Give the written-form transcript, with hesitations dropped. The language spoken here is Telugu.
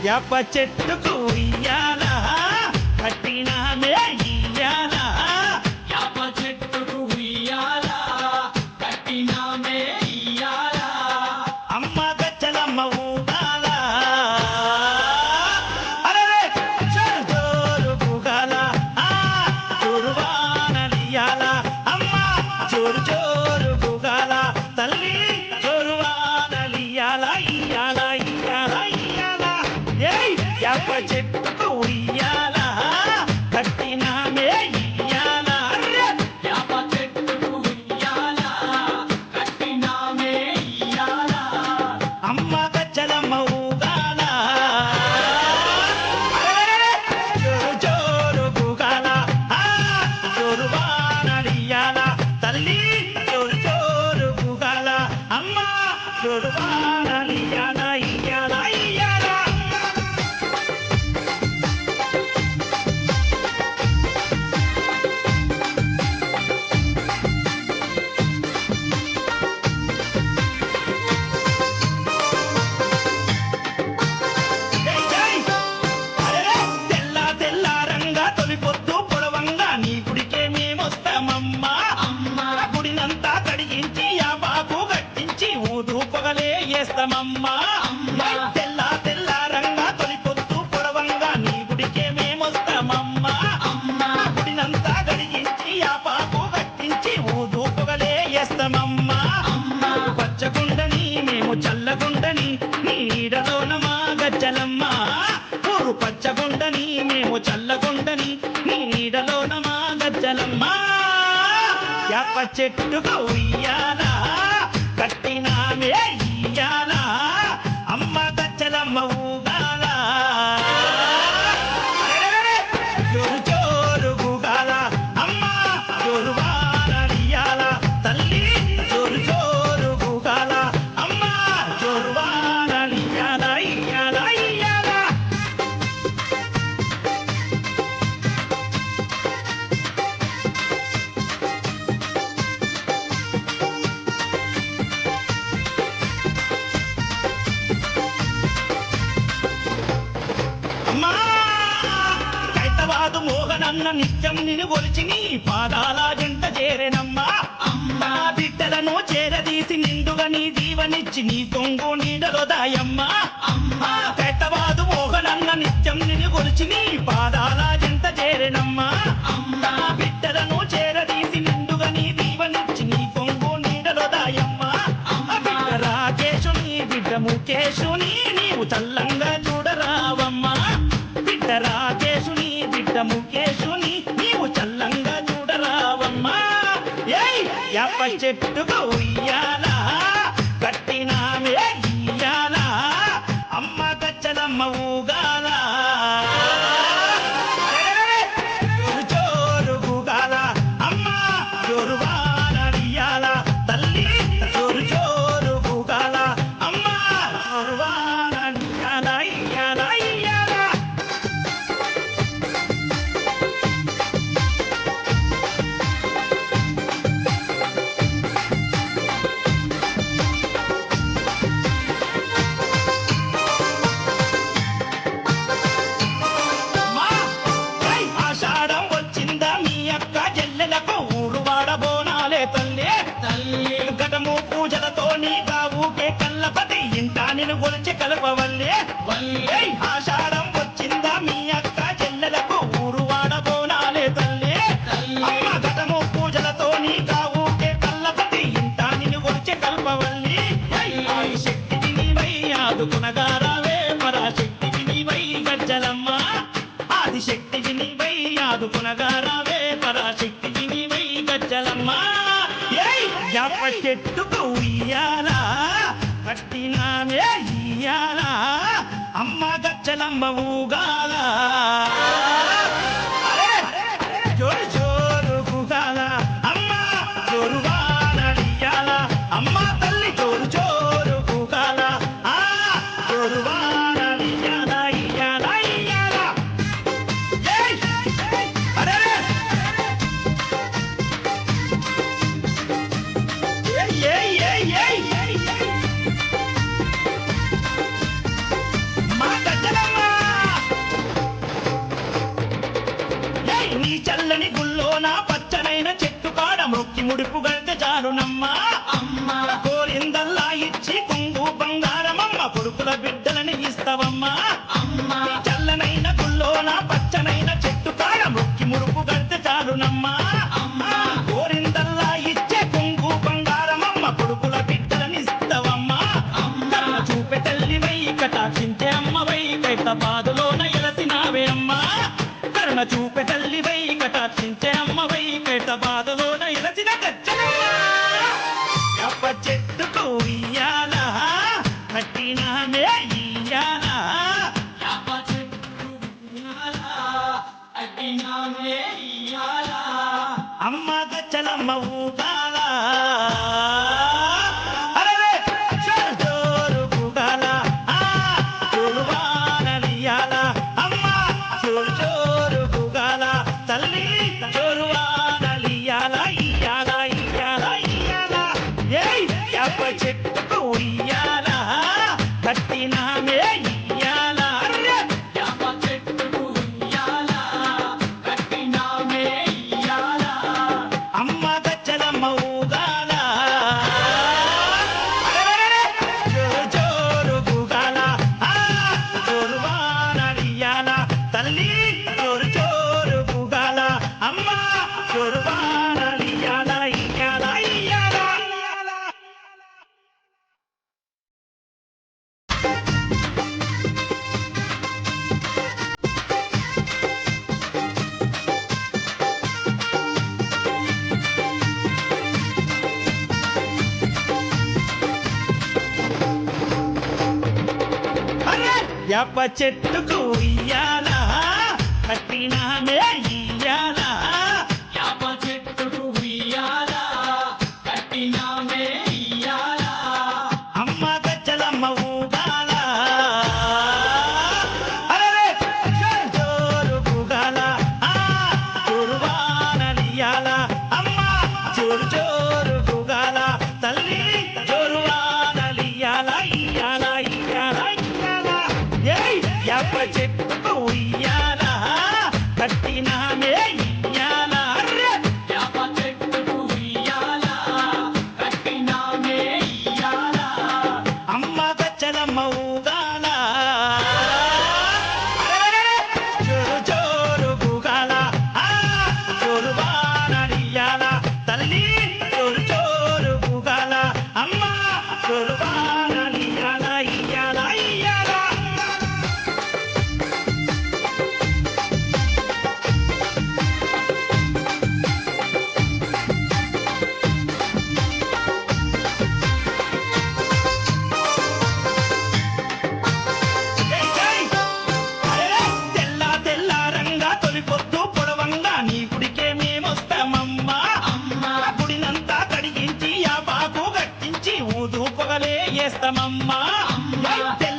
యాప చెట్టుకు ఉయ్యాల కట్టినామే ఇయ్యాల యాప చెట్టుకు ఉయ్యాల కట్టినామే ఇయ్యాల అమ్మ గచ్చలమ్మ ఊగాల అరే జోరు జోరు ఊగాల జోరువానలియాల అమ్మ జోరు జోరు ఊగాల తల్లి జోరువానలియాల ఇయ్యాల ఇయ్యాల ఇయ్యాల ఏయ్ యాప చెట్టుకు ఉయ్యాల కట్టినామే ఇయ్యాల యాప చెట్టుకు ఉయ్యాల కట్టినామే ఇయ్యాల అమ్మ గచ్చలమ్మ ఊగాల జోరు జోరు ఊగాల జోరు వానలియాల తల్లి జోరు జోరు ఊగాల అమ్మ జోరు వానలియాల ఇయ్యాల ఇయ్యాల తెల్ల తెల్లారంగా తొలి పొద్దు పొడవంగా నీ గుడికే మేమొస్తామమ్మా అమ్మ గుడినంతా కడిగించి ఆ బాకు కట్టించి ఊదు పొగలే వేస్తామమ్మా తెల్ల తెల్లారంగా తొలి పొద్దు పొడవంగా నీ గుడికే మేమొస్తామమ్మా అమ్మ గుడినంతా కడిగించి ఆ బాకు కట్టించి ఊదు పొగలే వేస్తామమ్మా అమ్మ పచ్చగుండని మేము చల్లగుండని నీడలోన మా గజ్జలమ్మ ఊరు పచ్చగుండని మేము చల్లగుండని నీడలోన మా గజ్జలమ్మ యాప చెట్టుకు ఉయ్యాల కట్టినామే ఇయ్యాల అమ్మ గజ్జలమ్మ ఊగాల జోరు జోరు ఊగాల అమ్మ జోరు వానలియాల తల్లి జోరు జోరు ఊగాల అమ్మ జోరు వానలియాల ఇయ్యాల ఇయ్యాల అమ్మా కైతవాదు మోహనన్న నిత్యం నిన్ను కొలిచి నీ పాదాల జంట చేరెనమ్మా అమ్మ బిడ్డలను చేరదీసి నిండుగా నీ దీవనిచ్చి నీ కొంగు నీడలో దాయమ్మా అమ్మ కైతవాదు మోహనన్న నిత్యం నిన్ను కొలిచి నీ పాదాల జంట చేరెనమ్మా అమ్మ బిడ్డలను చేరదీసి నిండుగా నీ దీవనిచ్చి నీ కొంగు నీడలో దాయమ్మా బిడ్డ రాకేశుని బిడ్డ ముఖేశుని నీవు చల్లంగా చూడరావమ్మా బిడ్డ రాకేశుని బిడ్డ ముఖేశుని నీవు చల్లంగా చూడరావమ్మా ఏయ్ యాప చెట్టుకు ఉయ్యాల కట్టినామే ఇయ్యాల అమ్మ గచ్చలమ్మ ఊగాల జోరు జోరు ఊగాల అమ్మ జోరు వానలియాల తల్లి జోరు జోరు ఊగాల అమ్మ జోరు వానలియాల ఇయ్యాల ఇయ్యాల అమ్మా, ఏయ్ ఆషాఢం వచ్చిందా మీ అక్క చెల్లెలకు ఊరు వాడబోనాలే తల్లి తల్లి గటము పూజలతో నీ కావుకే కల్లపతి ఇంట నిన్ను కొలిచి కలపవల్లి ఏయ్ ఆషాఢం వచ్చిందా మీ అక్క చెల్లెలకు ఊరు వాడబోనాలే తల్లి అమ్మ గటము పూజలతో నీ కావుకే కల్లపతి ఇంట నిన్ను కొలిచి కలపవల్లి ఆది శక్తికి నీవై ఆదుకునగారావే పరాశక్తికి నీవై గజ్జలమ్మ ఆది శక్తికి నీవై ఆదుకునగారావే పరాశక్తికి నీవై గజ్జలమ్మ ఏయ్ యాప చెట్టుకు ఉయ్యాల కట్టినామే ఇయ్యాల అమ్మ గజ్జలమ్మ ఊగాల జోరు జోరు ఊగాల అమ్మ జోరు వానలియాల అమ్మ తల్లి జోరు జోరు ఊగాల జోరు వానలియాల ఇయ్యాల ఇయ్యాల ఏయ్ అరే మా గజ్జలమ్మ గుల్లోన పచ్చనైన చెట్టు కాడ మొక్కి ముడుపు గడితే చాలునమ్మా అమ్మా కోరిందల్లా ఇచ్చి కొంగు బంగారమమ్మ కొడుకుల బిడ్డలని ఇస్తావమ్మా అమ్మా చల్లనైన గుల్లోన పచ్చనైన చెట్టు కాడ మొక్కి ముడుపు గడితే చాలునమ్మా అమ్మా కోరిందల్లా ఇచ్చే కొంగు బంగారమమ్మ కొడుకుల బిడ్డలని ఇస్తావమ్మా కన్న చూపె తల్లివై కటాక్షించే అమ్మవై కైత బాధలోన ఎలసినావే అమ్మా కరుణ చూపె తల్లివై కటాక్షించే అమ్మవై కైత బాధలోన ఎలసిన గచ్చనమ్మా యప్ప చెట్టుకు ఇయ్యాల కట్టినామే ఇయ్యాల యాప చెట్టు ఉయ్యాలా కట్టినామే ఇయ్యాలా అమ్మ గచ్చలమ్మ ఊగాల అరెరే జోరు గుగాల జోరువానలియాల అమ్మ జోరు గుగాల తల్లి జోరువానలియాల ఇయ్యాల ఇయ్యాల ఇయ్యాల ఏయ్ యప్ప చెట్టుకు ఇయ్యాల కట్టినామే ఇయ్యాల అర్రె యాప చెట్టు ఉయ్యాలా కట్టినామే ఇయ్యాలా అమ్మ గచ్చలమ్మ ఊగాల అరెరెరెరె! జోరు గుగాల జోరువానలియాల తల్లి జోరు గుగాల అమ్మ జోరువానలియాల ఇయ్యాల ఇయ్యాల అరే యప్ప చెట్టుకు ఇయ్యాల కట్టినామే ఇయ్యాల యాప చెట్టుకు ఉయ్యాలా కట్టినామే ఇయ్యాలా అమ్మ గచ్చలమ్మ ఊగాల అరెరే జోరు గుగాల జోరువానలియాల అమ్మ జోరు గుగాల తల్లి జోరువానలియాల ఇయ్యాల ఇయ్యాల ఇయ్యాల ఏయ్ యప్ప చెట్టుకు ఇయ్యాల కట్టినామే ఇయ్యాల అర్రె యాప చెట్టుకు ఉయ్యాలా కట్టినామే ఇయ్యాలా అమ్మ గచ్చలమ్మ ఊగాల అరెరెరెరె! జోరు గుగాల జోరువానలియాల తల్లి జోరు గుగాల అమ్మ జోరువానలియాల ఇయ్యాల ఇయ్యాల తెల్ల తెల్లారంగా తొలి పొద్దు పొడవంగా నీ గుడికే మేమొస్తామమ్మా అమ్మా గుడినంతా కడిగించి ఆ బాకు గట్టించి ఊదు పొగలే వేస్తామమ్మా అమ్మా. తెల్ల